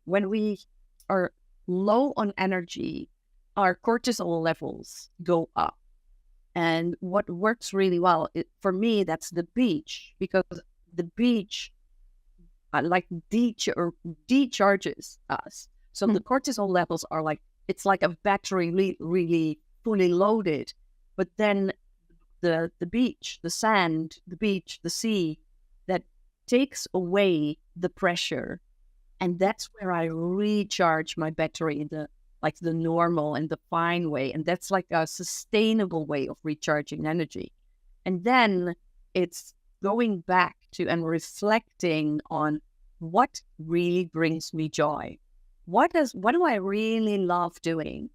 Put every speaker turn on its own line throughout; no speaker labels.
when we are low on energy, our cortisol levels go up. And what works really well, for me, that's the beach, because the beach decharges us. So the cortisol levels are it's like a battery really fully loaded. But then the beach, the sand, the beach, the sea, that takes away the pressure. And that's where I recharge my battery in the normal and the fine way. And that's like a sustainable way of recharging energy. And then it's going back to and reflecting on what really brings me joy. What do I really love doing?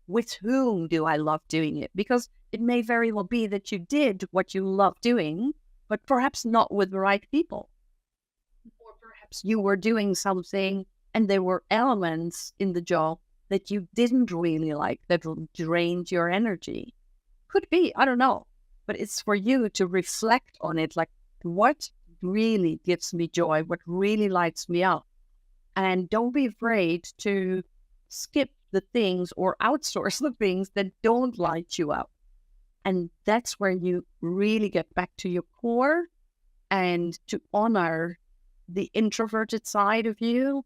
With whom do I love doing it? Because it may very well be that you did what you love doing, but perhaps not with the right people. Or perhaps you were doing something and there were elements in the job that you didn't really like, that drained your energy. Could be, I don't know. But it's for you to reflect on it, like what really gives me joy, what really lights me up. And don't be afraid to skip the things or outsource the things that don't light you up. And that's where you really get back to your core and to honor the introverted side of you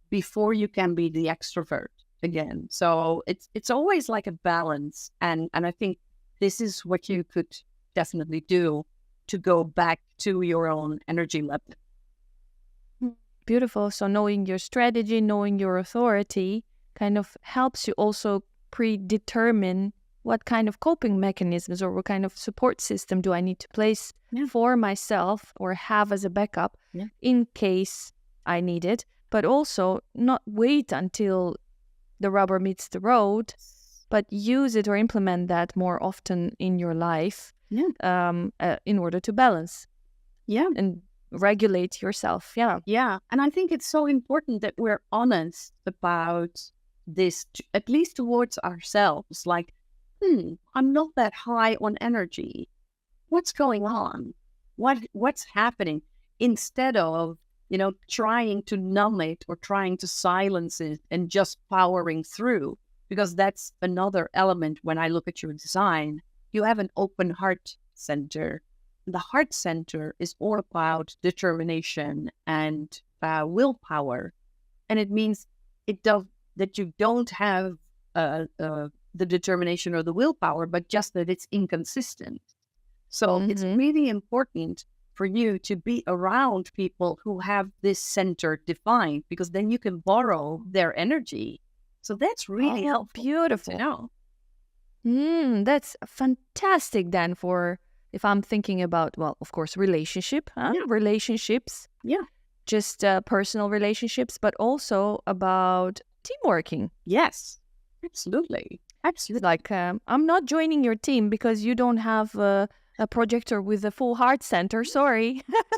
before you can be the extrovert again. So it's always like a balance. And I think this is what you could definitely do to go back to your own energy level.
Beautiful. So knowing your strategy, knowing your authority kind of helps you also predetermine what kind of coping mechanisms or what kind of support system do I need to place for myself or have as a backup in case I need it, but also not wait until the rubber meets the road, but use it or implement that more often in your life in order to balance and regulate yourself.
Yeah. And I think it's so important that we're honest about this, at least towards ourselves. Like, I'm not that high on energy. What's going on? What's happening? Instead of, trying to numb it or trying to silence it and just powering through, because that's another element when I look at your design. You have an open heart center. The heart center is all about determination and willpower. And it means that you don't have the determination or the willpower, but just that it's inconsistent. So it's really important for you to be around people who have this center defined, because then you can borrow their energy. So that's really helpful.
Beautiful.
To know.
That's fantastic then for, if I'm thinking about, well, of course, relationships, just personal relationships, but also about teamworking.
Yes, absolutely.
Like, I'm not joining your team because you don't have a projector with a full heart center. Sorry.